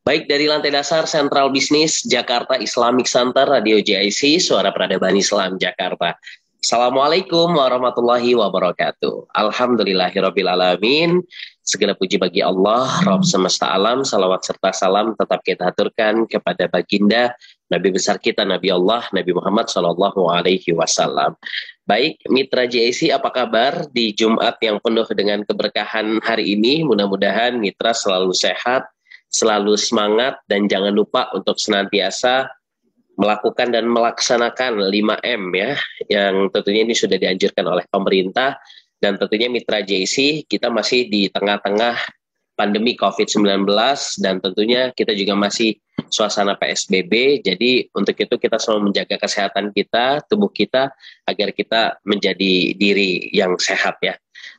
Baik dari lantai dasar Sentral Bisnis Jakarta Islamic Center Radio JIC, Suara Peradaban Islam Jakarta. Assalamualaikum warahmatullahi wabarakatuh. Alhamdulillahirrabbilalamin. Segala puji bagi Allah, Rabb semesta alam. Salawat serta salam tetap kita aturkan kepada baginda Nabi besar kita, Nabi Allah, Nabi Muhammad Sallallahu Alaihi Wasallam. Baik, Mitra JIC, apa kabar di Jumat yang penuh dengan keberkahan hari ini? Mudah-mudahan Mitra selalu sehat, selalu semangat, dan jangan lupa untuk senantiasa melakukan dan melaksanakan 5M ya, yang tentunya ini sudah dianjurkan oleh pemerintah. Dan tentunya Mitra JC, kita masih di tengah-tengah pandemi COVID-19, dan tentunya kita juga masih suasana PSBB. Jadi untuk itu kita selalu menjaga kesehatan kita, tubuh kita, agar kita menjadi diri yang sehat ya.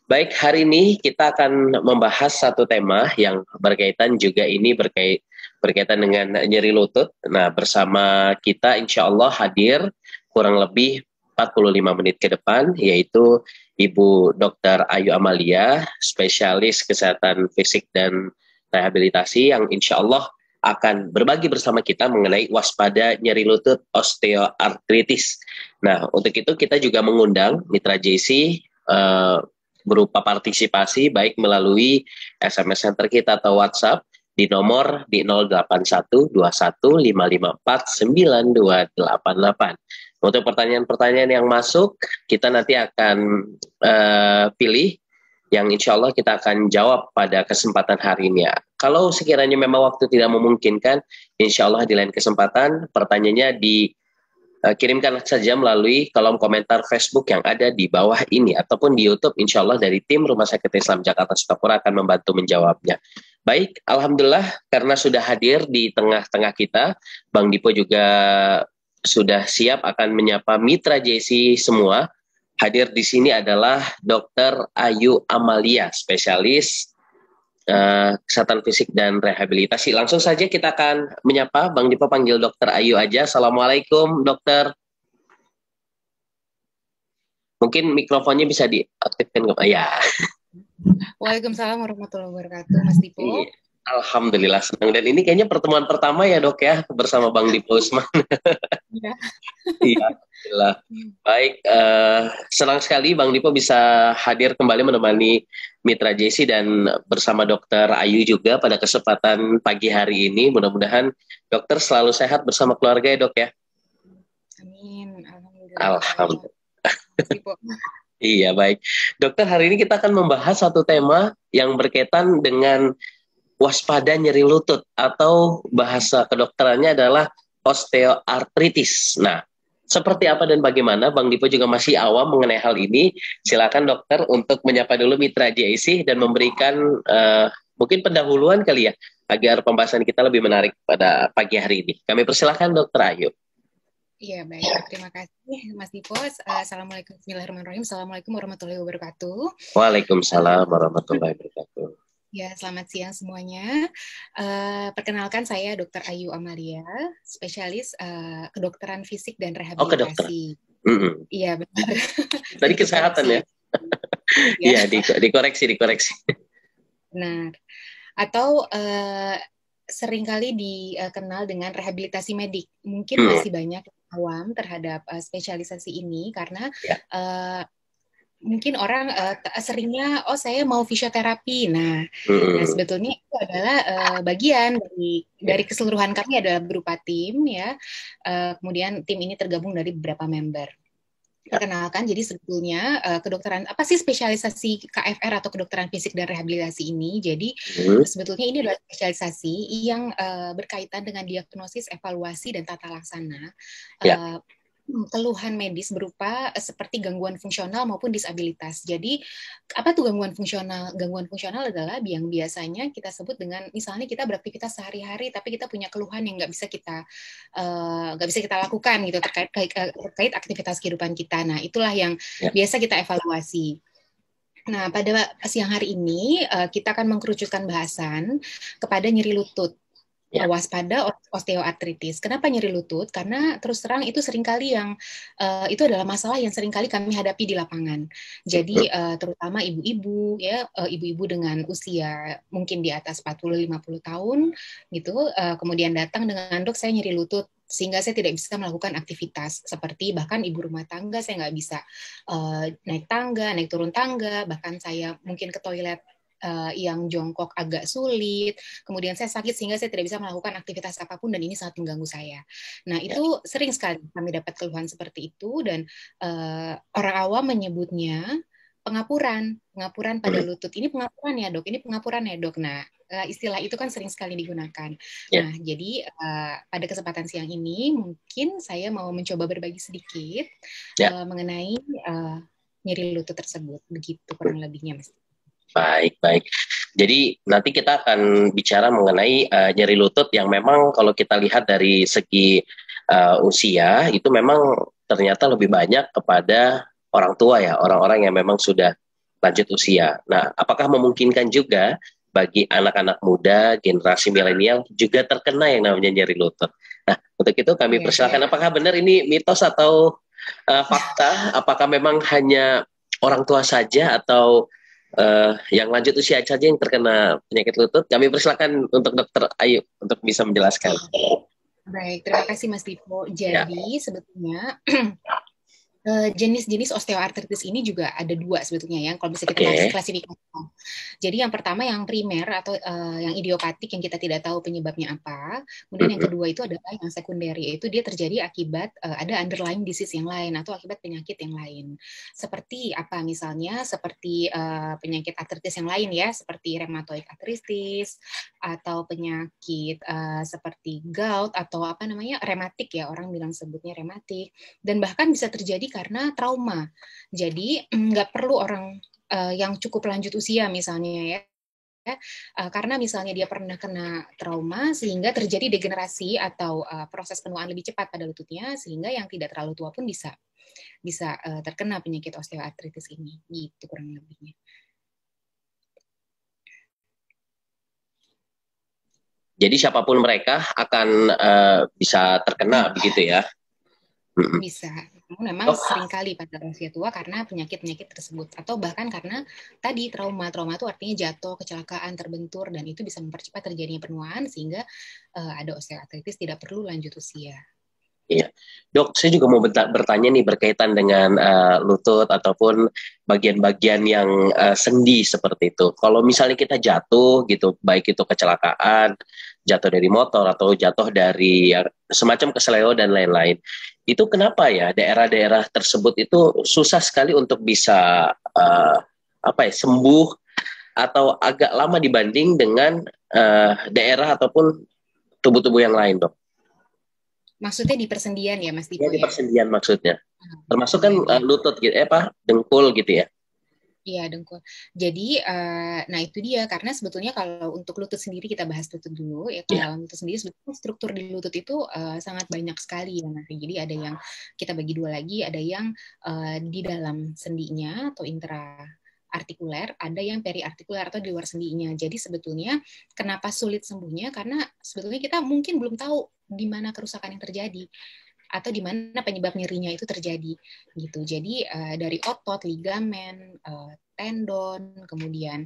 Baik, hari ini kita akan membahas satu tema yang berkaitan juga ini berkaitan dengan nyeri lutut. Nah, bersama kita insya Allah hadir kurang lebih 45 menit ke depan, yaitu Ibu Dr. Ayu Amalia, spesialis kesehatan fisik dan rehabilitasi, yang insya Allah akan berbagi bersama kita mengenai waspada nyeri lutut osteoartritis. Nah, untuk itu kita juga mengundang Mitra JC berupa partisipasi baik melalui SMS center kita atau WhatsApp di nomor di 081215549288. Untuk pertanyaan-pertanyaan yang masuk, kita nanti akan pilih yang insya Allah kita akan jawab pada kesempatan hari ini ya. Kalau sekiranya memang waktu tidak memungkinkan, insya Allah di lain kesempatan pertanyaannya kirimkan saja melalui kolom komentar Facebook yang ada di bawah ini, ataupun di YouTube. Insya Allah dari tim Rumah Sakit Islam Jakarta Sukapura akan membantu menjawabnya. Baik, Alhamdulillah karena sudah hadir di tengah-tengah kita, Bang Dipo juga sudah siap akan menyapa Mitra JC semua. Hadir di sini adalah Dr. Ayu Amalia, spesialis kesehatan fisik dan rehabilitasi. Langsung saja kita akan menyapa Bang Dipo, panggil Dr. Ayu aja. Assalamualaikum, dokter. Mungkin mikrofonnya bisa diaktifkan. Ya. Waalaikumsalam warahmatullahi wabarakatuh, Mas Dipo. Iya. Alhamdulillah senang. Dan ini kayaknya pertemuan pertama ya dok ya bersama Bang Dipo Usman. Ya. Iya, alhamdulillah. Baik, senang sekali Bang Dipo bisa hadir kembali menemani Mitra JC dan bersama Dokter Ayu juga pada kesempatan pagi hari ini. Mudah-mudahan dokter selalu sehat bersama keluarga ya dok ya. Amin. Alhamdulillah. Alhamdulillah. Dipo. Iya baik. Dokter, hari ini kita akan membahas satu tema yang berkaitan dengan waspada nyeri lutut, atau bahasa kedokterannya adalah osteoartritis. Nah, seperti apa dan bagaimana? Bang Dipo juga masih awam mengenai hal ini. Silakan dokter untuk menyapa dulu Mitra JIC dan memberikan mungkin pendahuluan kali ya, agar pembahasan kita lebih menarik pada pagi hari ini. Kami persilahkan Dokter Ayu. Iya, baik. Terima kasih, Mas Dipo. Assalamualaikum, bismillahirrahmanirrahim. Assalamualaikum warahmatullahi wabarakatuh. Waalaikumsalam warahmatullahi wabarakatuh. Ya, selamat siang semuanya. Perkenalkan saya Dr. Ayu Amalia, spesialis kedokteran fisik dan rehabilitasi. Iya, benar. Tadi kesehatan ya? Iya, dikoreksi. Benar. Atau seringkali dikenal dengan rehabilitasi medik. Mungkin masih banyak awam terhadap spesialisasi ini karena mungkin orang seringnya saya mau fisioterapi. Nah, sebetulnya itu adalah bagian dari keseluruhan kami adalah berupa tim ya. Kemudian tim ini tergabung dari beberapa member. Perkenalkan, jadi sebetulnya kedokteran apa sih spesialisasi KFR atau kedokteran fisik dan rehabilitasi ini? Jadi sebetulnya ini adalah spesialisasi yang berkaitan dengan diagnosis, evaluasi dan tata laksana keluhan medis berupa seperti gangguan fungsional maupun disabilitas. Jadi apa tuh gangguan fungsional? Gangguan fungsional adalah yang biasanya kita sebut dengan misalnya kita beraktivitas sehari-hari tapi kita punya keluhan yang nggak bisa kita lakukan gitu terkait aktivitas kehidupan kita. Nah itulah yang biasa kita evaluasi. Nah pada siang hari ini kita akan mengkerucutkan bahasan kepada nyeri lutut. waspada osteoartritis. Kenapa nyeri lutut? Karena terus terang itu seringkali yang itu adalah masalah yang seringkali kami hadapi di lapangan. Jadi terutama ibu-ibu ya, ibu-ibu dengan usia mungkin di atas 40-50 tahun gitu, kemudian datang dengan, "Dok, saya nyeri lutut sehingga saya tidak bisa melakukan aktivitas seperti bahkan ibu rumah tangga, saya nggak bisa naik tangga, naik turun tangga, bahkan saya mungkin ke toilet yang jongkok agak sulit, kemudian saya sakit sehingga saya tidak bisa melakukan aktivitas apapun dan ini sangat mengganggu saya." Nah, itu sering sekali kami dapat keluhan seperti itu dan orang awam menyebutnya pengapuran pada lutut. Ini pengapuran ya, Dok. Ini pengapuran ya, Dok. Nah, istilah itu kan sering sekali digunakan. Nah, jadi pada kesempatan siang ini mungkin saya mau mencoba berbagi sedikit mengenai nyeri lutut tersebut. Begitu kurang lebihnya, Mas. Baik, baik. Jadi nanti kita akan bicara mengenai nyeri lutut yang memang kalau kita lihat dari segi usia itu memang ternyata lebih banyak kepada orang tua ya, orang-orang yang memang sudah lanjut usia. Nah, apakah memungkinkan juga bagi anak-anak muda generasi milenial juga terkena yang namanya nyeri lutut? Nah, untuk itu kami persilakan, apakah benar ini mitos atau fakta? Apakah memang hanya orang tua saja atau yang lanjut usia saja yang terkena penyakit lutut? Kami persilakan untuk Dokter Ayu untuk bisa menjelaskan. Baik, terima kasih Mas Dipo. Jadi sebetulnya jenis-jenis osteoartritis ini juga ada dua sebetulnya ya, kalau bisa kita klasifikasikan. Jadi yang pertama yang primer atau yang idiopatik yang kita tidak tahu penyebabnya apa. Kemudian yang kedua itu adalah yang sekunder, yaitu dia terjadi akibat ada underlying disease yang lain atau akibat penyakit yang lain. Seperti apa misalnya? Seperti penyakit artritis yang lain ya, seperti rheumatoid arthritis atau penyakit seperti gout atau apa namanya rematik ya, orang bilang sebutnya rematik, dan bahkan bisa terjadi karena trauma. Jadi nggak perlu orang yang cukup lanjut usia misalnya ya, karena misalnya dia pernah kena trauma sehingga terjadi degenerasi atau proses penuaan lebih cepat pada lututnya, sehingga yang tidak terlalu tua pun bisa terkena penyakit osteoartritis ini. Gitu kurang lebihnya. Jadi siapapun mereka akan bisa terkena begitu ya? Bisa. Memang seringkali pada usia tua karena penyakit-penyakit tersebut. Atau bahkan karena tadi trauma. Trauma itu artinya jatuh, kecelakaan, terbentur, dan itu bisa mempercepat terjadinya penuaan sehingga ada osteoartritis tidak perlu lanjut usia. Iya, Dok, saya juga mau bertanya nih berkaitan dengan lutut ataupun bagian-bagian yang sendi seperti itu. Kalau misalnya kita jatuh gitu, baik itu kecelakaan, jatuh dari motor atau jatuh dari semacam kesleo dan lain-lain, itu kenapa ya daerah-daerah tersebut itu susah sekali untuk bisa sembuh atau agak lama dibanding dengan daerah ataupun tubuh-tubuh yang lain, Dok? Maksudnya di persendian ya, Mas Dipo? Ya, di persendian maksudnya. Termasuk kan lutut gitu, dengkul gitu ya? Iya, dengkul. Jadi, nah itu dia, karena sebetulnya kalau untuk lutut sendiri, kita bahas lutut dulu, ya kalau lutut sendiri, sebetulnya struktur di lutut itu sangat banyak sekali ya, nanti. Jadi ada yang kita bagi dua lagi, ada yang di dalam sendinya atau intraartikuler, ada yang periartikuler atau di luar sendinya. Jadi sebetulnya kenapa sulit sembuhnya, karena sebetulnya kita mungkin belum tahu di mana kerusakan yang terjadi atau di mana penyebab nyerinya itu terjadi gitu. Jadi dari otot, ligamen, tendon, kemudian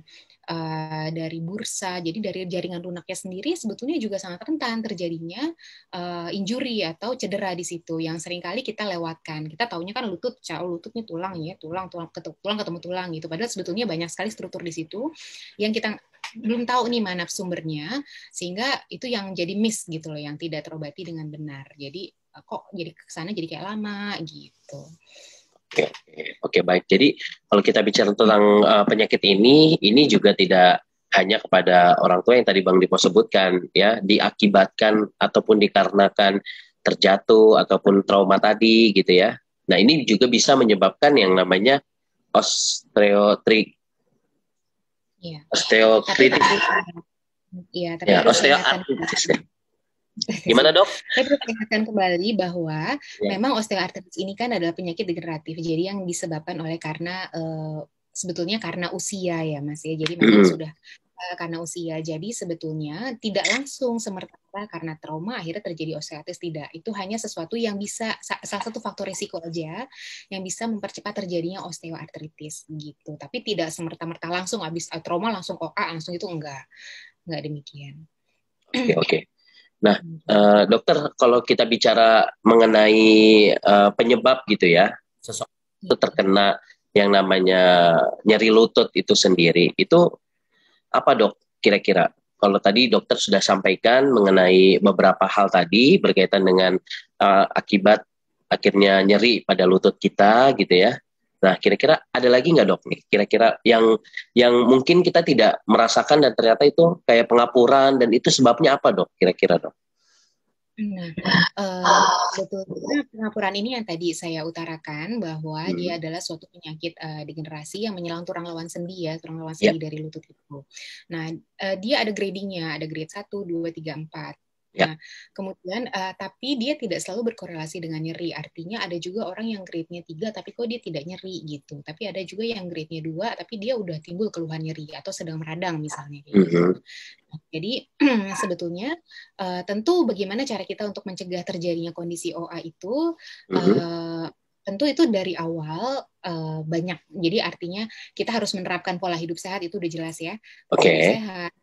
dari bursa, jadi dari jaringan lunaknya sendiri sebetulnya juga sangat rentan terjadinya injury atau cedera di situ yang seringkali kita lewatkan. Kita taunya kan lututnya tulang ya, tulang ketemu tulang gitu. Padahal sebetulnya banyak sekali struktur di situ yang kita belum tahu nih mana sumbernya, sehingga itu yang jadi miss gitu loh, yang tidak terobati dengan benar. Jadi kok jadi kesana jadi kayak lama gitu. Oke, baik. Jadi kalau kita bicara tentang penyakit ini juga tidak hanya kepada orang tua yang tadi Bang Dipo sebutkan ya, diakibatkan ataupun dikarenakan terjatuh ataupun trauma tadi gitu ya. Nah, ini juga bisa menyebabkan yang namanya osteoartritis. Iya, tapi osteoartritis. Gimana, Dok? Saya perlu ingatkan kembali bahwa memang osteoartritis ini kan adalah penyakit degeneratif. Jadi yang disebabkan oleh sebetulnya karena usia ya, Mas ya. Jadi memang sudah karena usia. Jadi sebetulnya tidak langsung semerta-merta karena trauma akhirnya terjadi osteoartritis, tidak. Itu hanya sesuatu yang bisa, salah satu faktor risiko aja yang bisa mempercepat terjadinya osteoartritis gitu. Tapi tidak semerta-merta langsung habis trauma langsung OA langsung, itu enggak demikian. Oke, oke. Nah, dokter, kalau kita bicara mengenai penyebab gitu ya, seseorang itu terkena yang namanya nyeri lutut itu sendiri, itu apa dok kira-kira? Kalau tadi dokter sudah sampaikan mengenai beberapa hal tadi berkaitan dengan akibat akhirnya nyeri pada lutut kita gitu ya. Nah, kira-kira ada lagi nggak dok nih? Kira-kira yang mungkin kita tidak merasakan dan ternyata itu kayak pengapuran dan itu sebabnya apa dok? Kira-kira dok? Nah, sebetulnya pengapuran ini yang tadi saya utarakan bahwa dia adalah suatu penyakit degenerasi yang menyerang tulang lawan sendi ya, tulang lawan sendi dari lutut itu. Nah, dia ada gradingnya, ada grade 1, 2, 3, 4. Nah, kemudian tapi dia tidak selalu berkorelasi dengan nyeri. Artinya ada juga orang yang grade-nya 3 tapi kok dia tidak nyeri gitu. Tapi ada juga yang grade-nya 2 tapi dia udah timbul keluhan nyeri atau sedang meradang misalnya gitu. Jadi sebetulnya tentu bagaimana cara kita untuk mencegah terjadinya kondisi OA itu tentu itu dari awal banyak. Jadi artinya kita harus menerapkan pola hidup sehat, itu udah jelas ya.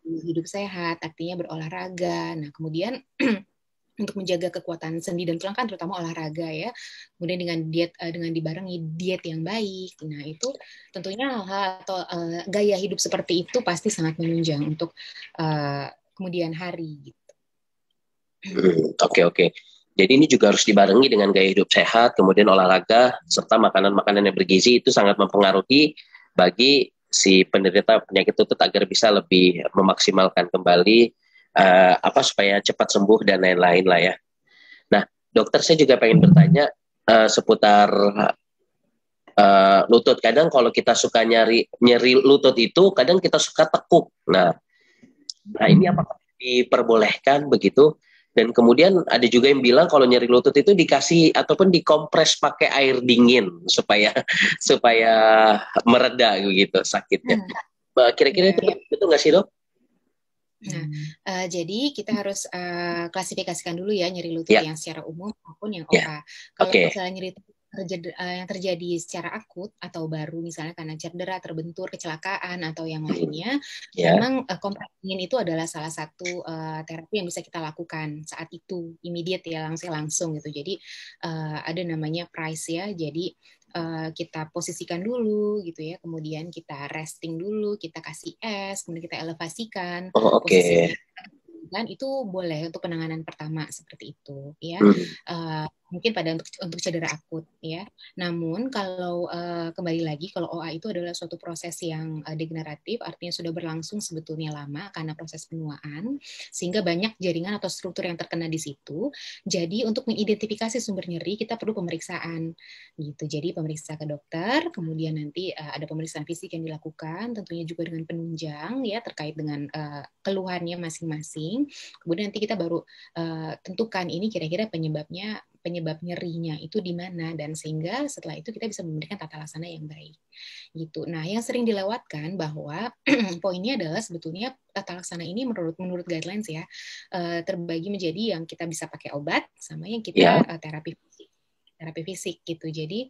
Hidup sehat artinya berolahraga. Nah, kemudian untuk menjaga kekuatan sendi dan tulang kan terutama olahraga ya. Kemudian dengan diet dengan dibarengi diet yang baik. Nah, itu tentunya hal-hal atau gaya hidup seperti itu pasti sangat menunjang untuk kemudian hari gitu. Oke. Jadi ini juga harus dibarengi dengan gaya hidup sehat, kemudian olahraga, serta makanan-makanan yang bergizi itu sangat mempengaruhi bagi si penderita penyakit lutut agar bisa lebih memaksimalkan kembali supaya cepat sembuh dan lain-lain lah ya. Nah, dokter saya juga pengen bertanya seputar lutut. Kadang kalau kita suka nyeri lutut itu, kadang kita suka tekuk. Nah ini apakah diperbolehkan begitu? Dan kemudian ada juga yang bilang kalau nyeri lutut itu dikasih ataupun dikompres pakai air dingin supaya mereda gitu sakitnya. Kira-kira itu nggak sih dok? Nah, jadi kita harus klasifikasikan dulu ya nyeri lutut yang secara umum maupun yang OA. Kalau misalnya nyeri yang terjadi secara akut atau baru misalnya karena cedera, terbentur, kecelakaan atau yang lainnya, memang kompres dingin itu adalah salah satu terapi yang bisa kita lakukan saat itu, immediate ya, langsung gitu. Jadi ada namanya PRICE ya. Jadi kita posisikan dulu gitu ya, kemudian kita resting dulu, kita kasih es, kemudian kita elevasikan posisinya. Dan itu boleh untuk penanganan pertama seperti itu ya. Mungkin pada untuk cedera akut ya. Namun kalau kembali lagi kalau OA itu adalah suatu proses yang degeneratif, artinya sudah berlangsung sebetulnya lama karena proses penuaan, sehingga banyak jaringan atau struktur yang terkena di situ. Jadi untuk mengidentifikasi sumber nyeri kita perlu pemeriksaan gitu. Jadi pemeriksa ke dokter, kemudian nanti ada pemeriksaan fisik yang dilakukan, tentunya juga dengan penunjang ya terkait dengan keluhannya masing-masing. Kemudian nanti kita baru tentukan ini kira-kira penyebab nyerinya itu di mana, dan sehingga setelah itu kita bisa memberikan tata laksana yang baik gitu. Nah, yang sering dilewatkan bahwa poinnya adalah sebetulnya tata laksana ini menurut guidelines ya terbagi menjadi yang kita bisa pakai obat sama yang kita terapi fisik gitu. Jadi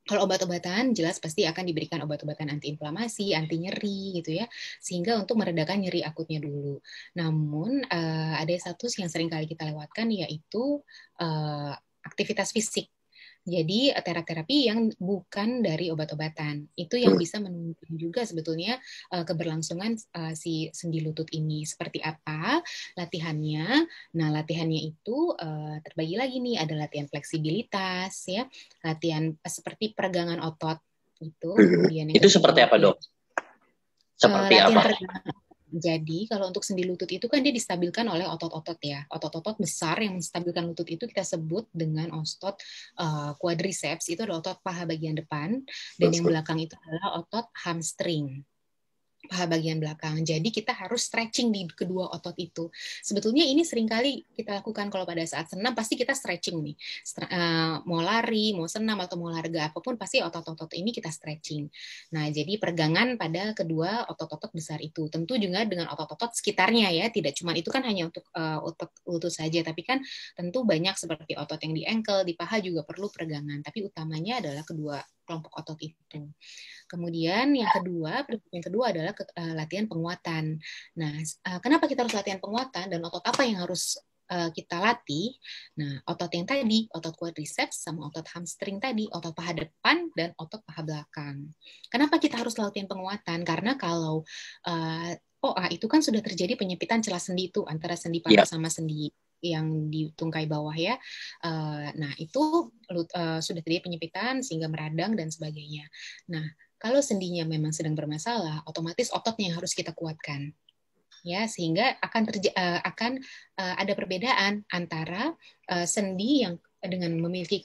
kalau obat-obatan jelas pasti akan diberikan obat-obatan antiinflamasi, anti nyeri gitu ya, sehingga untuk meredakan nyeri akutnya dulu. Namun ada satu yang sering kali kita lewatkan yaitu aktivitas fisik. Jadi terapi yang bukan dari obat-obatan itu yang bisa menunjukkan juga sebetulnya keberlangsungan si sendi lutut ini seperti apa latihannya. Nah, latihannya itu terbagi lagi nih, ada latihan fleksibilitas ya, latihan seperti peregangan otot gitu. Kemudian itu seperti apa dok? Seperti apa? Jadi kalau untuk sendi lutut itu kan dia distabilkan oleh otot-otot ya. Otot-otot besar yang menstabilkan lutut itu kita sebut dengan otot quadriceps, itu adalah otot paha bagian depan, dan yang belakang itu adalah otot hamstring. paha bagian belakang. Jadi kita harus stretching di kedua otot itu. Sebetulnya ini seringkali kita lakukan kalau pada saat senam, pasti kita stretching nih. Mau lari, mau senam, atau mau olahraga apapun, pasti otot-otot ini kita stretching. Nah, jadi peregangan pada kedua otot-otot besar itu. Tentu juga dengan otot-otot sekitarnya ya, tidak cuma itu kan hanya untuk otot lutut saja, tapi kan tentu banyak seperti otot yang di ankle, di paha juga perlu peregangan. Tapi utamanya adalah kedua kelompok otot itu. Kemudian yang kedua adalah latihan penguatan. Nah, kenapa kita harus latihan penguatan dan otot apa yang harus kita latih? Nah, otot yang tadi, otot quadriceps sama otot hamstring tadi, otot paha depan dan otot paha belakang. Kenapa kita harus latihan penguatan? Karena kalau OA itu kan sudah terjadi penyempitan celah sendi itu antara sendi paha sama sendi yang di tungkai bawah ya. Nah, itu sudah terjadi penyempitan sehingga meradang dan sebagainya. Nah, kalau sendinya memang sedang bermasalah, otomatis ototnya yang harus kita kuatkan, ya, sehingga akan ada perbedaan antara sendi yang dengan memiliki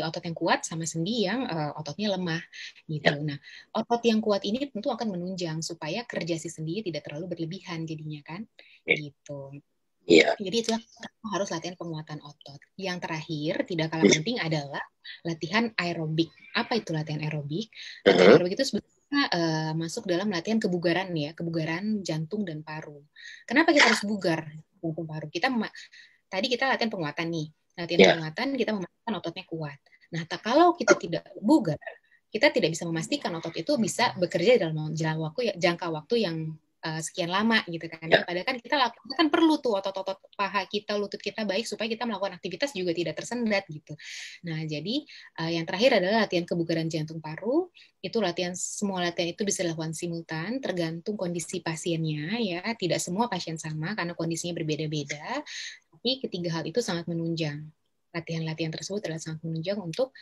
otot yang kuat sama sendi yang ototnya lemah, gitu. Nah, otot yang kuat ini tentu akan menunjang supaya kerja si sendi tidak terlalu berlebihan jadinya kan, gitu. Iya. Jadi itulah harus latihan penguatan otot. Yang terakhir, tidak kalah penting adalah latihan aerobik. Apa itu latihan aerobik? Latihan aerobik itu sebetulnya masuk dalam latihan kebugaran ya, kebugaran jantung dan paru. Kenapa kita harus bugar jantung paru? Tadi kita latihan penguatan nih. Latihan penguatan kita memastikan ototnya kuat. Nah, kalau kita tidak bugar, kita tidak bisa memastikan otot itu bisa bekerja dalam jangka waktu yang sekian lama gitu kan. Padahal kan kita kan perlu tuh otot-otot paha kita, lutut kita baik supaya kita melakukan aktivitas juga tidak tersendat gitu. Nah, jadi yang terakhir adalah latihan kebugaran jantung paru. Itu semua latihan itu bisa dilakukan simultan tergantung kondisi pasiennya ya. Tidak semua pasien sama karena kondisinya berbeda-beda. Tapi ketiga hal itu sangat menunjang. Latihan-latihan tersebut adalah sangat menunjang untuk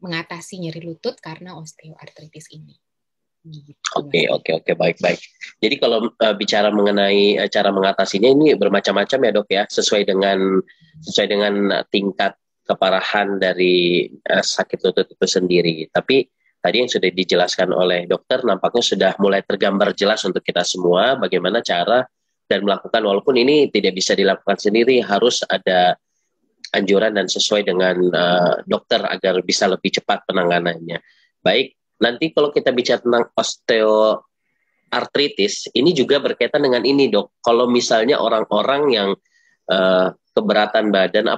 mengatasi nyeri lutut karena osteoartritis ini. Gitu. Oke, baik. Jadi kalau bicara mengenai cara mengatasinya ini bermacam-macam ya dok ya, sesuai dengan tingkat keparahan dari sakit lutut itu sendiri. Tapi tadi yang sudah dijelaskan oleh dokter nampaknya sudah mulai tergambar jelas untuk kita semua bagaimana cara dan melakukan, walaupun ini tidak bisa dilakukan sendiri, harus ada anjuran dan sesuai dengan dokter agar bisa lebih cepat penanganannya. Baik. Nanti kalau kita bicara tentang osteoartritis, ini juga berkaitan dengan ini dok. Kalau misalnya orang-orang yang keberatan badan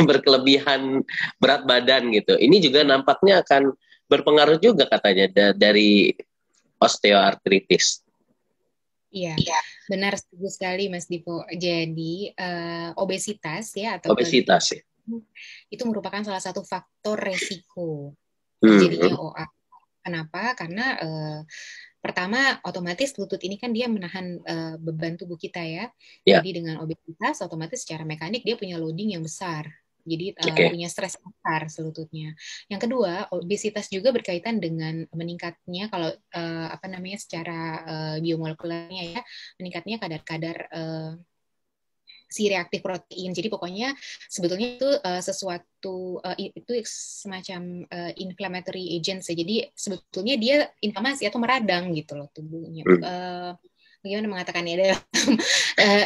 berkelebihan berat badan gitu, ini juga nampaknya akan berpengaruh juga katanya dari osteoartritis. Iya, benar setuju sekali Mas Dipo. Jadi obesitas ya atau obesitas itu merupakan salah satu faktor resiko terjadinya OA. Kenapa? Karena pertama otomatis lutut ini kan dia menahan beban tubuh kita ya. Jadi dengan obesitas otomatis secara mekanik dia punya loading yang besar. Jadi punya stres besar selututnya. Yang kedua, obesitas juga berkaitan dengan meningkatnya kalau secara biomolekulernya ya, meningkatnya kadar-kadar si reaktif protein. Jadi pokoknya sebetulnya itu sesuatu itu semacam inflammatory agents ya. Jadi sebetulnya dia inflamasi atau meradang gitu loh tubuhnya. Bagaimana mengatakannya ada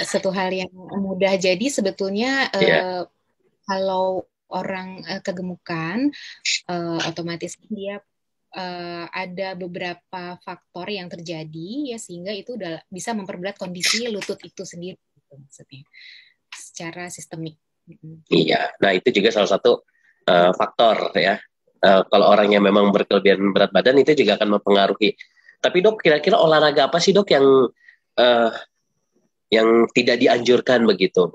satu hal yang mudah. Jadi sebetulnya kalau orang kegemukan otomatis dia ada beberapa faktor yang terjadi ya sehingga itu bisa memperberat kondisi lutut itu sendiri. Maksudnya secara sistemik. Iya, nah itu juga salah satu faktor ya. Kalau orang yang memang berkelebihan berat badan itu juga akan mempengaruhi. Tapi dok, kira-kira olahraga apa sih dok yang tidak dianjurkan begitu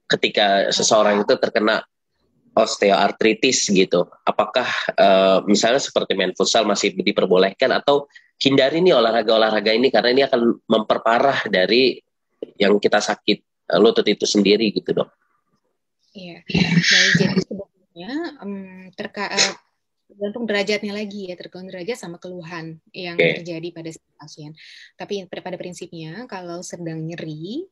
ketika seseorang itu terkena osteoartritis gitu? Apakah misalnya seperti main futsal masih diperbolehkan atau hindari nih olahraga-olahraga ini karena ini akan memperparah dari yang kita sakit lutut itu sendiri gitu dok? Iya, baik. Jadi sebetulnya tergantung derajatnya lagi ya, tergantung derajat sama keluhan yang terjadi pada pasien. Tapi pada prinsipnya kalau sedang nyeri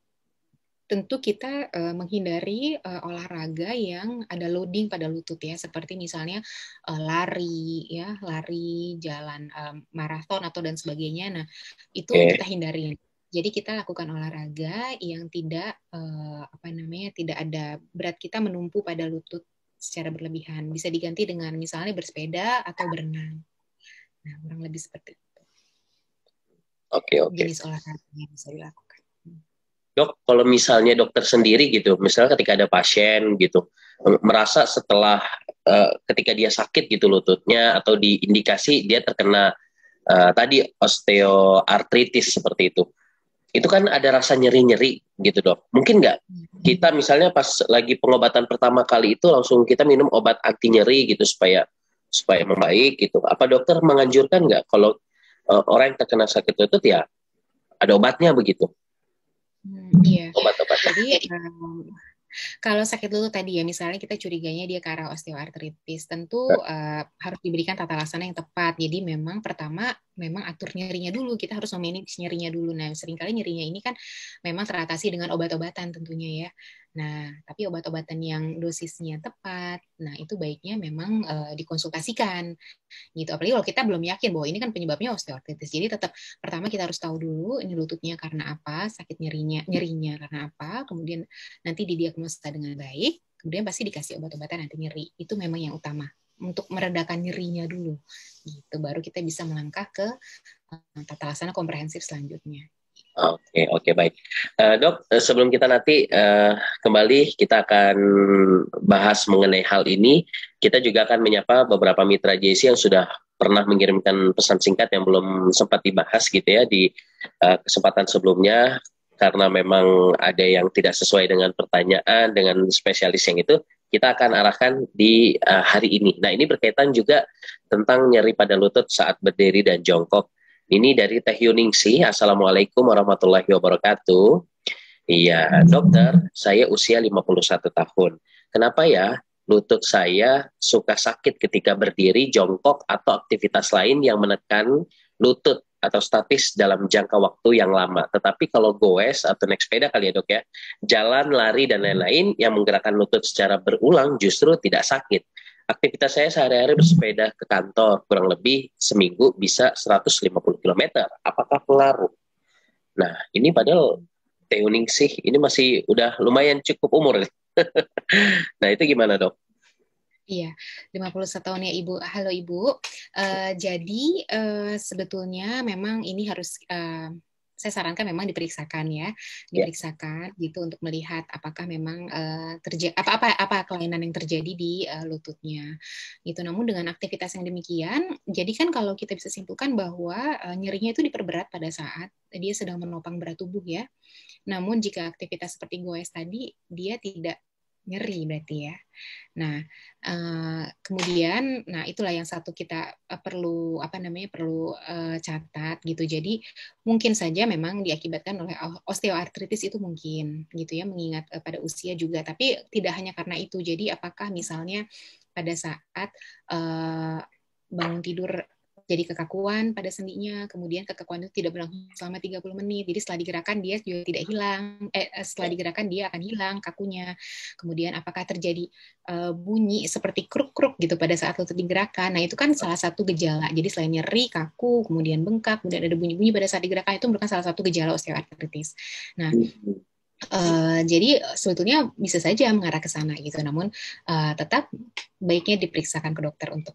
tentu kita menghindari olahraga yang ada loading pada lutut ya, seperti misalnya lari ya, lari, jalan maraton atau dan sebagainya. Nah, itu kita hindari. Jadi kita lakukan olahraga yang tidak tidak ada berat kita menumpu pada lutut secara berlebihan. Bisa diganti dengan misalnya bersepeda atau berenang. Nah, kurang lebih seperti itu. Oke. Jenis olahraga yang bisa dilakukan. Dok, kalau misalnya dokter sendiri gitu, misalnya ketika ada pasien gitu, merasa setelah ketika dia sakit gitu lututnya atau diindikasi dia terkena tadi osteoartritis seperti itu kan ada rasa nyeri-nyeri gitu dok. Mungkin nggak kita misalnya pas lagi pengobatan pertama kali itu langsung kita minum obat anti nyeri gitu supaya membaik gitu. Apa dokter menganjurkan nggak kalau orang yang terkena sakit lutut ya ada obatnya begitu? Iya. Obat-obat. Jadi kalau sakit lutut tadi ya, misalnya kita curiganya dia ke arah osteoartritis, tentu harus diberikan tata laksana yang tepat. Jadi memang pertama, memang atur nyerinya dulu. Kita harus memanage nyerinya dulu. Nah, seringkali nyerinya ini kan memang teratasi dengan obat-obatan tentunya ya. Nah, tapi obat-obatan yang dosisnya tepat, nah itu baiknya memang dikonsultasikan gitu. Apalagi kalau kita belum yakin bahwa ini kan penyebabnya osteoartritis. Jadi tetap pertama kita harus tahu dulu ini lututnya karena apa, sakit nyerinya karena apa, kemudian nanti didiagnosa dengan baik, kemudian pasti dikasih obat-obatan anti nyeri. Itu memang yang utama untuk meredakan nyerinya dulu. Gitu baru kita bisa melangkah ke tata laksana komprehensif selanjutnya. Oke, baik. Dok, sebelum kita nanti kembali, kita akan bahas mengenai hal ini. Kita juga akan menyapa beberapa mitra JC yang sudah pernah mengirimkan pesan singkat yang belum sempat dibahas gitu ya di kesempatan sebelumnya, karena memang ada yang tidak sesuai dengan pertanyaan, dengan spesialis yang itu, kita akan arahkan di hari ini. Nah, ini berkaitan juga tentang nyeri pada lutut saat berdiri dan jongkok. Ini dari Teh Yuningsi. Assalamualaikum warahmatullahi wabarakatuh. Iya, dokter, saya usia 51 tahun. Kenapa ya lutut saya suka sakit ketika berdiri, jongkok, atau aktivitas lain yang menekan lutut atau statis dalam jangka waktu yang lama. Tetapi kalau goes atau naik sepeda kali ya dok ya, jalan, lari, dan lain-lain yang menggerakkan lutut secara berulang justru tidak sakit. Aktivitas saya sehari-hari bersepeda ke kantor, kurang lebih seminggu bisa 150 km. Apakah pengaruh? Nah, ini padahal Teuning sih, ini masih udah lumayan cukup umur. Nah, itu gimana dok? Iya, 51 tahun ya Ibu. Halo Ibu. Jadi sebetulnya memang ini harus saya sarankan memang diperiksakan ya, diperiksakan gitu untuk melihat apakah memang terjadi apa kelainan yang terjadi di lututnya. Gitu. Namun dengan aktivitas yang demikian, jadi kan kalau kita bisa simpulkan bahwa nyerinya itu diperberat pada saat dia sedang menopang berat tubuh ya. Namun jika aktivitas seperti goes tadi, dia tidak nyeri berarti ya. Nah, kemudian, nah itulah yang satu kita perlu catat gitu. Jadi mungkin saja memang diakibatkan oleh osteoartritis itu mungkin gitu ya, mengingat pada usia juga. Tapi tidak hanya karena itu. Jadi apakah misalnya pada saat bangun tidur jadi kekakuan pada sendinya, kemudian kekakuan itu tidak berlangsung selama 30 menit. Jadi setelah digerakkan dia juga tidak hilang. Setelah digerakkan dia akan hilang kakunya. Kemudian apakah terjadi bunyi seperti kruk-kruk gitu pada saat lutut digerakkan. Nah, itu kan salah satu gejala. Jadi selain nyeri, kaku, kemudian bengkak, kemudian ada bunyi-bunyi pada saat digerakkan, itu merupakan salah satu gejala osteoartritis. Nah, jadi sebetulnya bisa saja mengarah ke sana gitu, namun tetap baiknya diperiksakan ke dokter untuk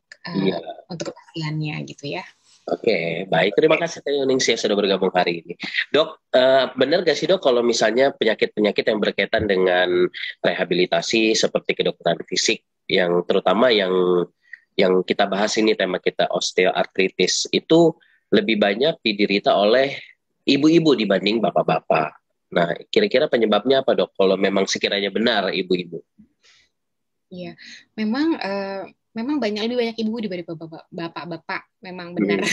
kepastiannya gitu ya. Oke, baik. Terima kasih Teh Yuningsi yang sudah bergabung hari ini. Dok, benar gak sih dok kalau misalnya penyakit-penyakit yang berkaitan dengan rehabilitasi seperti kedokteran fisik, yang terutama yang kita bahas ini tema kita osteoartritis itu lebih banyak diderita oleh ibu-ibu dibanding bapak-bapak. Nah, kira-kira penyebabnya apa dok? Kalau memang sekiranya benar ibu-ibu? Iya, memang lebih banyak ibu dibanding bapak-bapak. Memang benar.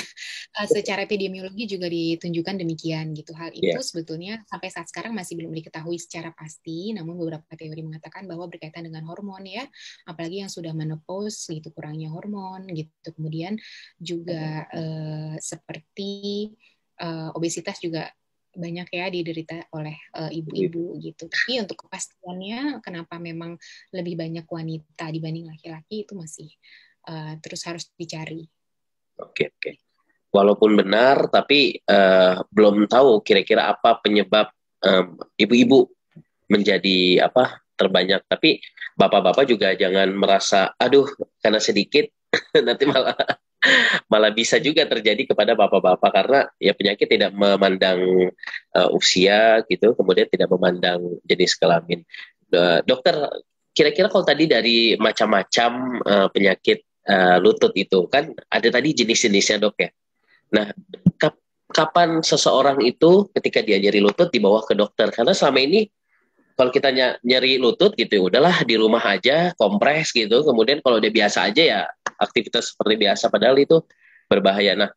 Secara epidemiologi juga ditunjukkan demikian gitu. Hal itu sebetulnya sampai saat sekarang masih belum diketahui secara pasti. Namun beberapa teori mengatakan bahwa berkaitan dengan hormon ya, apalagi yang sudah menopause gitu, kurangnya hormon gitu. Kemudian juga seperti obesitas juga banyak ya diderita oleh ibu-ibu gitu. Tapi untuk kepastiannya kenapa memang lebih banyak wanita dibanding laki-laki itu masih terus harus dicari. Oke, oke. Walaupun benar, tapi belum tahu kira-kira apa penyebab ibu-ibu menjadi apa terbanyak. Tapi bapak-bapak juga jangan merasa, aduh, karena sedikit nanti malah malah bisa juga terjadi kepada bapak-bapak karena ya penyakit tidak memandang usia gitu, kemudian tidak memandang jenis kelamin. Dokter, kira-kira kalau tadi dari macam-macam penyakit lutut itu kan ada tadi jenis-jenisnya dok ya. Nah, kapan seseorang itu ketika dia nyeri lutut dibawa ke dokter? Karena selama ini kalau kita nyeri lutut gitu, ya udahlah di rumah aja, kompres gitu. Kemudian kalau udah biasa aja ya aktivitas seperti biasa. Padahal itu berbahaya. Nah,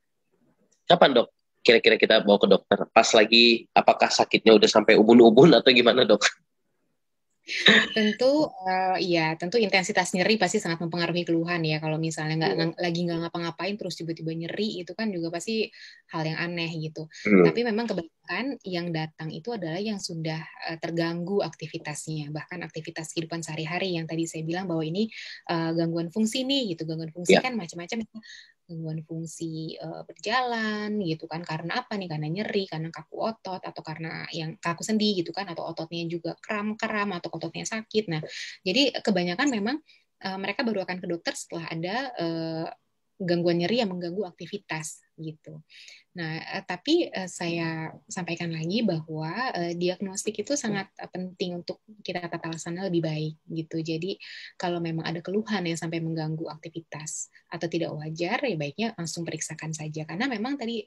kapan dok? Kira-kira kita bawa ke dokter? Pas lagi, apakah sakitnya udah sampai ubun-ubun atau gimana dok? Tentu tentu intensitas nyeri pasti sangat mempengaruhi keluhan ya. Kalau misalnya nggak ngapa-ngapain terus tiba-tiba nyeri itu kan juga pasti hal yang aneh gitu. Tapi memang kebanyakan yang datang itu adalah yang sudah terganggu aktivitasnya, bahkan aktivitas kehidupan sehari-hari yang tadi saya bilang bahwa ini gangguan fungsi nih gitu. Gangguan fungsi kan macam-macam, gangguan fungsi berjalan gitu kan, karena apa nih, karena nyeri, karena kaku otot, atau karena yang kaku sendi gitu kan, atau ototnya juga kram atau ototnya sakit. Nah, jadi kebanyakan memang mereka baru akan ke dokter setelah ada gangguan nyeri yang mengganggu aktivitas gitu. Nah, tapi saya sampaikan lagi bahwa diagnostik itu sangat penting untuk kita tata laksana lebih baik gitu. Jadi kalau memang ada keluhan yang sampai mengganggu aktivitas atau tidak wajar, ya baiknya langsung periksakan saja. Karena memang tadi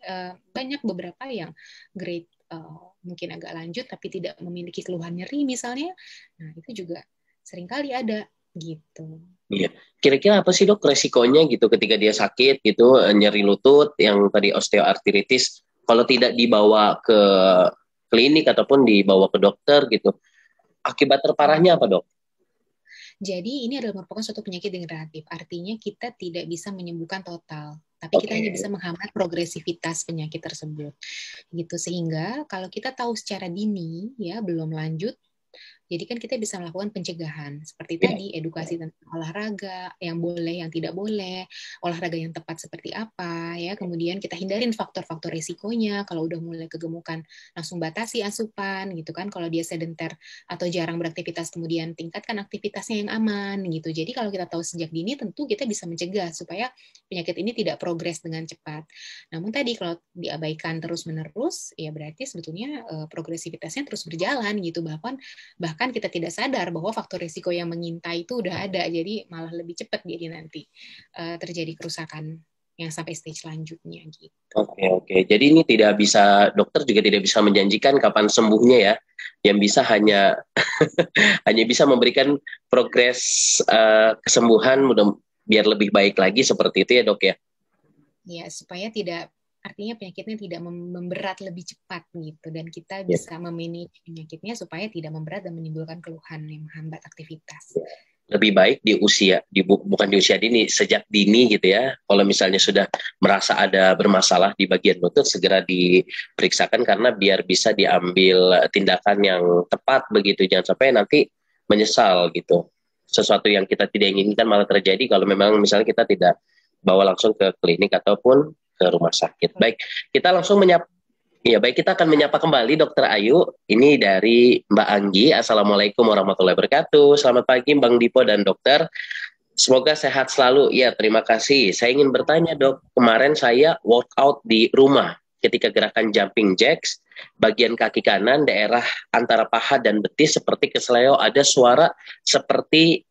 banyak beberapa yang grade mungkin agak lanjut tapi tidak memiliki keluhan nyeri misalnya. Nah, itu juga seringkali ada gitu. Iya. Kira-kira apa sih dok resikonya gitu ketika dia sakit gitu, nyeri lutut yang tadi osteoartritis, kalau tidak dibawa ke klinik ataupun dibawa ke dokter gitu, akibat terparahnya apa dok? Jadi ini adalah merupakan suatu penyakit degeneratif. Artinya kita tidak bisa menyembuhkan total, tapi kita hanya bisa menghambat progresivitas penyakit tersebut. Gitu, sehingga kalau kita tahu secara dini ya belum lanjut, jadi kan kita bisa melakukan pencegahan. Seperti tadi, edukasi tentang olahraga, yang boleh, yang tidak boleh, olahraga yang tepat seperti apa, ya. Kemudian kita hindarin faktor-faktor risikonya. Kalau udah mulai kegemukan, langsung batasi asupan, gitu kan. Kalau dia sedenter atau jarang beraktivitas, kemudian tingkatkan aktivitasnya yang aman, gitu. Jadi kalau kita tahu sejak dini, tentu kita bisa mencegah supaya penyakit ini tidak progres dengan cepat. Namun tadi kalau diabaikan terus-menerus, ya berarti sebetulnya progresivitasnya terus berjalan, gitu. Bahkan kita tidak sadar bahwa faktor risiko yang mengintai itu udah ada, jadi malah lebih cepat jadi nanti terjadi kerusakan yang sampai stage selanjutnya gitu. Oke. Jadi ini tidak bisa, dokter juga tidak bisa menjanjikan kapan sembuhnya ya. Yang bisa hanya hanya bisa memberikan progres kesembuhan biar lebih baik lagi seperti itu ya dok ya. Ya, supaya tidak, artinya penyakitnya tidak memberat lebih cepat gitu, dan kita bisa memanage penyakitnya supaya tidak memberat dan menimbulkan keluhan yang menghambat aktivitas. Lebih baik di usia, bukan di usia dini, sejak dini gitu ya. Kalau misalnya sudah merasa ada bermasalah di bagian lutut, segera diperiksakan karena biar bisa diambil tindakan yang tepat begitu. Jangan sampai nanti menyesal gitu. Sesuatu yang kita tidak inginkan malah terjadi kalau memang misalnya kita tidak bawa langsung ke klinik ataupun ke rumah sakit. Baik, kita langsung Ya, baik, kita akan menyapa kembali Dokter Ayu. Ini dari Mbak Anggi. Assalamualaikum warahmatullahi wabarakatuh. Selamat pagi Bang Dipo dan dokter. Semoga sehat selalu. Ya, terima kasih. Saya ingin bertanya dok, kemarin saya workout di rumah. Ketika gerakan jumping jacks, bagian kaki kanan daerah antara paha dan betis seperti kesleo ada suara seperti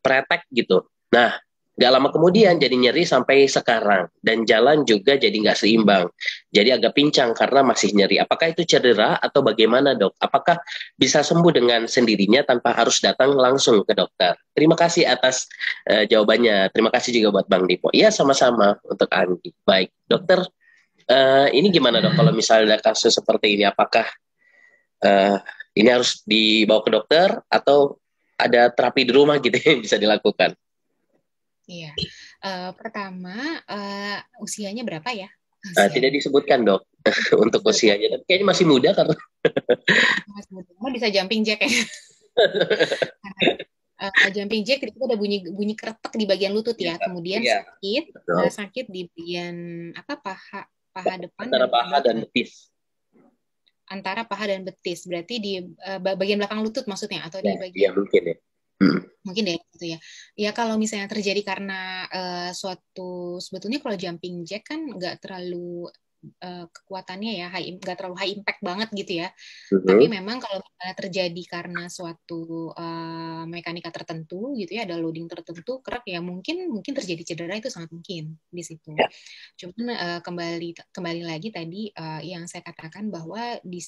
pretek gitu. Nah, gak lama kemudian jadi nyeri sampai sekarang. Dan jalan juga jadi nggak seimbang. Jadi agak pincang karena masih nyeri. Apakah itu cedera atau bagaimana dok? Apakah bisa sembuh dengan sendirinya tanpa harus datang langsung ke dokter? Terima kasih atas jawabannya. Terima kasih juga buat Bang Dipo. Iya sama-sama untuk Anggi. Baik, dokter. Ini gimana dok kalau misalnya ada kasus seperti ini? Apakah ini harus dibawa ke dokter atau ada terapi di rumah gitu yang bisa dilakukan? Iya, pertama usianya berapa ya? Tidak disebutkan dok untuk usianya, tapi kayaknya masih muda karena masih muda. Bisa jumping jack ya. Jumping jack itu ada bunyi keretek di bagian lutut ya, kemudian sakit di bagian paha depan antara paha dan betis. Antara paha dan betis, berarti di bagian belakang lutut maksudnya, atau di bagian? Iya mungkin ya. Mungkin deh gitu ya. Ya kalau misalnya terjadi karena sebetulnya kalau jumping jack kan nggak terlalu kekuatannya ya, nggak terlalu high impact banget gitu ya. Tapi memang kalau misalnya terjadi karena suatu mekanika tertentu gitu ya, ada loading tertentu, kerap ya mungkin terjadi cedera, itu sangat mungkin di situ. Cuman kembali lagi tadi yang saya katakan bahwa di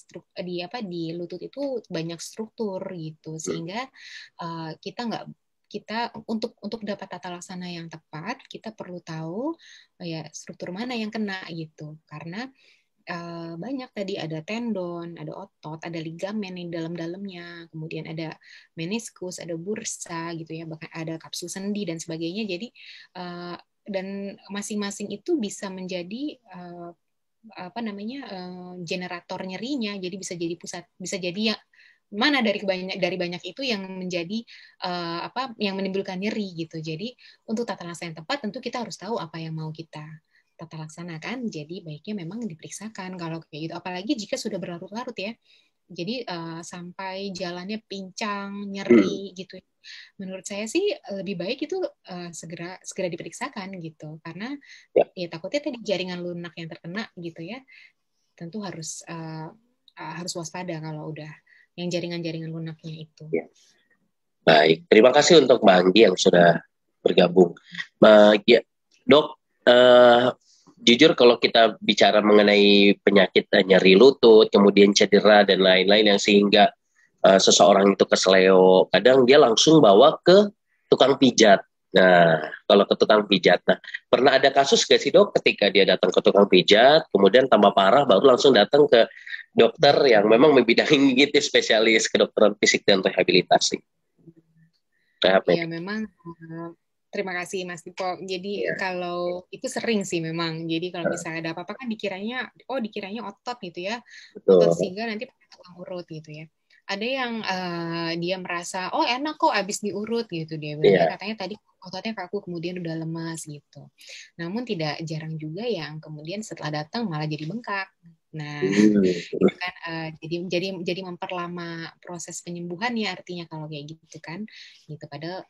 lutut itu banyak struktur gitu, sehingga kita untuk dapat tata laksana yang tepat, kita perlu tahu ya struktur mana yang kena gitu, karena banyak tadi, ada tendon, ada otot, ada ligamen yang dalam-dalamnya, kemudian ada meniskus, ada bursa gitu ya, bahkan ada kapsul sendi dan sebagainya. Jadi dan masing-masing itu bisa menjadi generator nyerinya. Jadi bisa jadi yang mana dari banyak itu yang menjadi yang menimbulkan nyeri gitu. Jadi untuk tata laksana yang tepat tentu kita harus tahu apa yang mau kita tata laksanakan. Jadi baiknya memang diperiksakan kalau kayak gitu. Apalagi jika sudah berlarut-larut ya. Jadi sampai jalannya pincang, nyeri gitu. Menurut saya sih lebih baik itu segera diperiksakan gitu. Karena ya takutnya tadi jaringan lunak yang terkena gitu ya. Tentu harus waspada kalau udah yang jaringan-jaringan lunaknya itu. Ya. Baik, terima kasih untuk Mbak Anggi yang sudah bergabung. Ya, dok, jujur kalau kita bicara mengenai penyakit nyeri lutut, kemudian cedera dan lain-lain yang sehingga seseorang itu kesleo, kadang dia langsung bawa ke tukang pijat. Nah, kalau ke tukang pijat, pernah ada kasus gak sih dok ketika dia datang ke tukang pijat, kemudian tambah parah baru langsung datang ke dokter yang memang membidangi gitu, spesialis kedokteran fisik dan rehabilitasi? Ya memang terima kasih Mas Dipo. Jadi kalau itu sering sih memang. Jadi kalau misalnya ada apa-apa kan dikiranya otot gitu ya. Otot sehingga nanti tukang urut gitu ya. Ada yang dia merasa enak kok abis diurut gitu dia. Katanya tadi ototnya kaku kemudian udah lemas gitu. Namun tidak jarang juga yang kemudian setelah datang malah jadi bengkak. Nah, itu kan jadi memperlama proses penyembuhan ya artinya kalau kayak gitu kan. Gitu padahal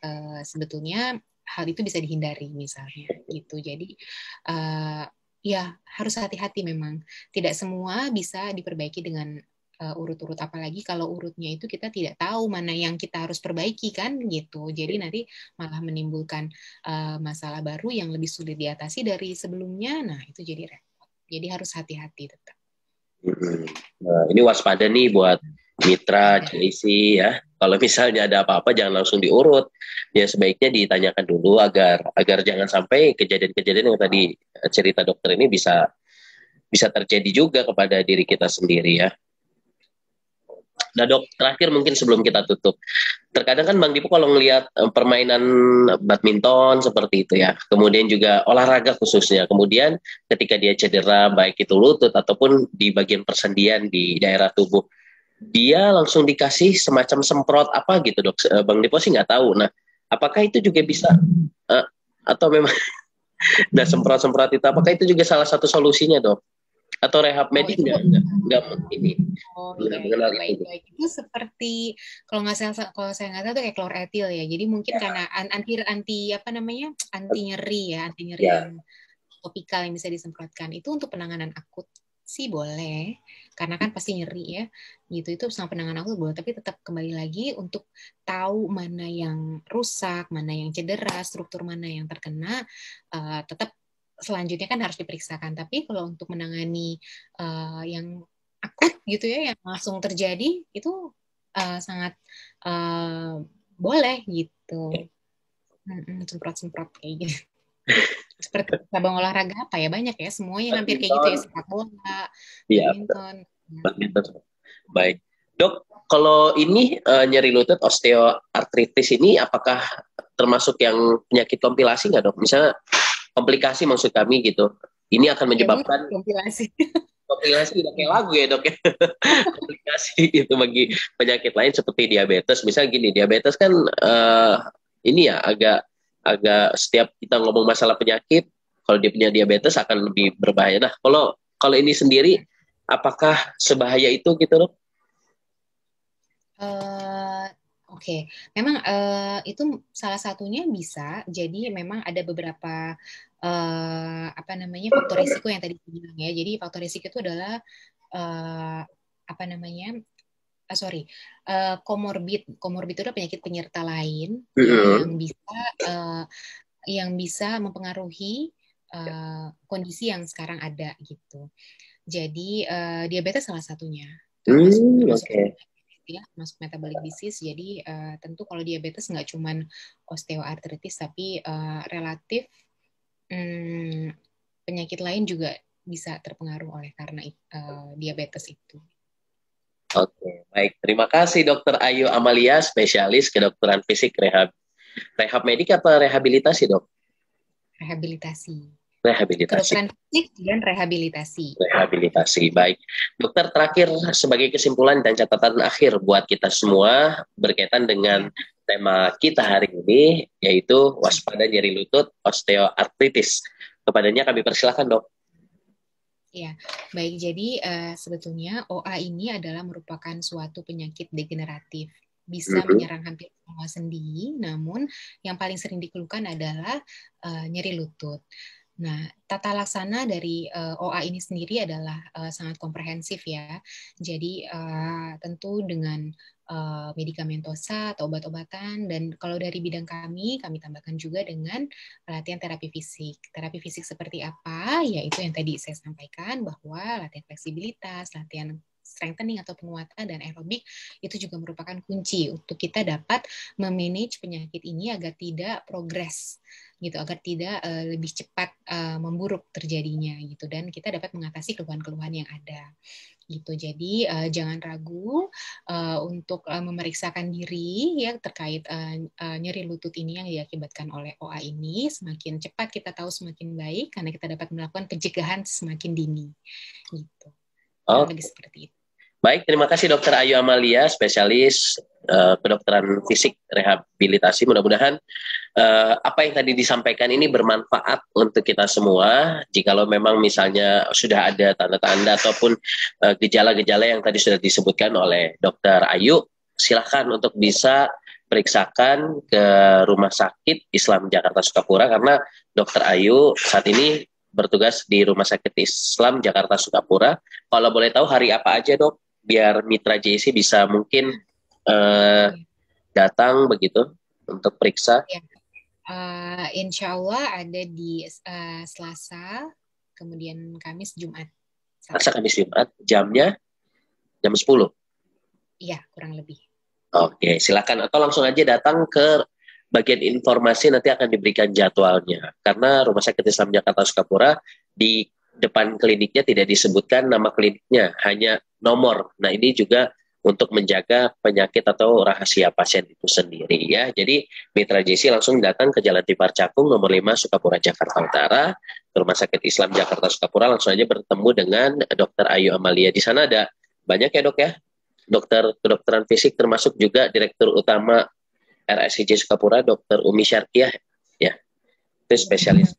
sebetulnya hal itu bisa dihindari misalnya gitu. Jadi ya harus hati-hati memang. Tidak semua bisa diperbaiki dengan urut-urut, apalagi kalau urutnya itu kita tidak tahu mana yang kita harus perbaiki kan gitu. Jadi nanti malah menimbulkan masalah baru yang lebih sulit diatasi dari sebelumnya. Nah, itu jadi repot. Jadi harus hati-hati tetap. Nah, ini waspada nih buat mitra JIC ya. Kalau misalnya ada apa-apa jangan langsung diurut. Ya sebaiknya ditanyakan dulu agar jangan sampai kejadian-kejadian yang tadi cerita dokter ini bisa terjadi juga kepada diri kita sendiri ya. Nah dok, terakhir mungkin sebelum kita tutup, terkadang kan Bang Dipo kalau ngelihat permainan badminton seperti itu ya, kemudian juga olahraga khususnya, kemudian ketika dia cedera baik itu lutut ataupun di bagian persendian di daerah tubuh, dia langsung dikasih semacam semprot apa gitu dok. Bang Dipo sih nggak tahu. Nah, apakah itu juga bisa atau memang nah semprot-semprot itu apakah itu juga salah satu solusinya dok? Atau rehab medik nggak ini? Baik. Itu seperti kalau saya nggak salah itu kayak kloretil ya. Jadi mungkin karena anti nyeri yang topikal yang bisa disemprotkan. Itu untuk penanganan akut sih boleh, karena kan pasti nyeri ya. Gitu itu sama penanganan akut boleh, tapi tetap kembali lagi untuk tahu mana yang rusak, mana yang cedera, struktur mana yang terkena, tetap selanjutnya kan harus diperiksakan. Tapi kalau untuk menangani yang akut gitu ya, yang langsung terjadi itu sangat boleh gitu. Semprot-semprot kayak gitu. Seperti cabang olahraga apa ya, banyak ya, semuanya hampir kayak gitu ya, sepak bola, badminton. Baik. Dok, kalau ini nyeri lutut osteoartritis ini apakah termasuk yang penyakit kompilasi nggak dok? Misalnya komplikasi maksud kami gitu, Ini akan Ya, menyebabkan kompilasi. komplikasi udah kayak lagu ya dok ya. Komplikasi itu bagi penyakit lain seperti diabetes. Misal gini, diabetes kan ini ya agak agak setiap kita ngomong masalah penyakit, kalau dia punya diabetes akan lebih berbahaya. Nah, kalau kalau ini sendiri, apakah sebahaya itu gitu dok? Oke, memang itu salah satunya bisa. Jadi memang ada beberapa apa namanya faktor risiko yang tadi saya bilang ya. Jadi faktor risiko itu adalah apa namanya? Sorry, komorbid. Komorbid itu adalah penyakit penyerta lain ya yang bisa mempengaruhi kondisi yang sekarang ada gitu. Jadi diabetes salah satunya, termasuk Okay. ya, masuk metabolic disease. Jadi tentu kalau diabetes nggak cuman osteoartritis, tapi relatif penyakit lain juga bisa terpengaruh oleh karena diabetes itu. Oke, baik. Terima kasih Dokter Ayu Amalia, spesialis kedokteran fisik rehab medik atau rehabilitasi dok? Rehabilitasi. Rehabilitasi. Kedokteran fisik dan rehabilitasi. Rehabilitasi. Baik. Dokter, terakhir sebagai kesimpulan dan catatan akhir buat kita semua berkaitan dengan tema kita hari ini, yaitu waspada nyeri lutut, osteoartritis. Kepadanya kami persilahkan dok. Ya, baik. Jadi sebetulnya OA ini adalah merupakan suatu penyakit degeneratif. Bisa menyerang hampir semua sendi, namun yang paling sering dikeluhkan adalah nyeri lutut. Nah, tata laksana dari OA ini sendiri adalah sangat komprehensif ya. Jadi tentu dengan medikamentosa atau obat-obatan, dan kalau dari bidang kami tambahkan juga dengan latihan terapi fisik. Terapi fisik seperti apa? Yaitu yang tadi saya sampaikan, bahwa latihan fleksibilitas, latihan strengthening atau penguatan, dan aerobik itu juga merupakan kunci untuk kita dapat memanage penyakit ini agar tidak progres gitu, agar tidak lebih cepat memburuk terjadinya gitu, dan kita dapat mengatasi keluhan-keluhan yang ada gitu. Jadi jangan ragu untuk memeriksakan diri ya terkait nyeri lutut ini yang diakibatkan oleh OA ini. Semakin cepat kita tahu semakin baik, karena kita dapat melakukan pencegahan semakin dini gitu. Lebih seperti itu. Baik, terima kasih Dokter Ayu Amalia, spesialis kedokteran fisik rehabilitasi. Mudah-mudahan apa yang tadi disampaikan ini bermanfaat untuk kita semua. Jikalau memang misalnya sudah ada tanda-tanda ataupun gejala-gejala yang tadi sudah disebutkan oleh Dokter Ayu, silakan untuk bisa periksakan ke Rumah Sakit Islam Jakarta Sukapura, karena Dokter Ayu saat ini bertugas di Rumah Sakit Islam Jakarta Sukapura. Kalau boleh tahu hari apa aja dok, biar Mitra JC bisa mungkin datang begitu untuk periksa. Ya. Insya Allah ada di Selasa, kemudian Kamis, Jumat. Selasa, Kamis, Jumat, jamnya jam 10? Iya, kurang lebih. Oke, silakan. Atau langsung aja datang ke bagian informasi, nanti akan diberikan jadwalnya. Karena Rumah Sakit Islam Jakarta Sukapura di depan kliniknya tidak disebutkan nama kliniknya, hanya nomor. Nah, ini juga untuk menjaga penyakit atau rahasia pasien itu sendiri ya. Jadi Mitra JC langsung datang ke Jalan Tipar Cakung nomor 5 Sukapura Jakarta Utara, ke Rumah Sakit Islam Jakarta Sukapura, langsung aja bertemu dengan Dokter Ayu Amalia. Di sana ada banyak ya dok ya, dokter kedokteran fisik, termasuk juga Direktur Utama RSIJ Sukapura, Dokter Umi Syarkiah ya. Itu spesialis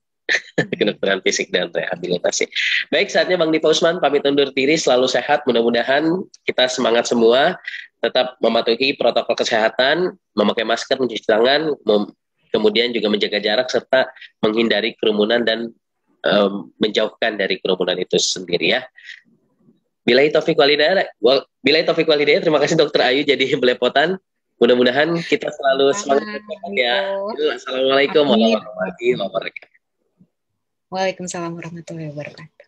kedokteran fisik dan rehabilitasi. Baik, saatnya Bang Dipa Usman pamit undur diri, selalu sehat. Mudah-mudahan kita semangat semua, tetap mematuhi protokol kesehatan, memakai masker, mencuci tangan, kemudian juga menjaga jarak, serta menghindari kerumunan dan menjauhkan dari kerumunan itu sendiri ya. Bilai taufik walhidayah. Terima kasih Dokter Ayu jadi belepotan. Mudah-mudahan kita selalu semangat ya. Assalamualaikum warahmatullahi wabarakatuh. Waalaikumsalam warahmatullahi wabarakatuh.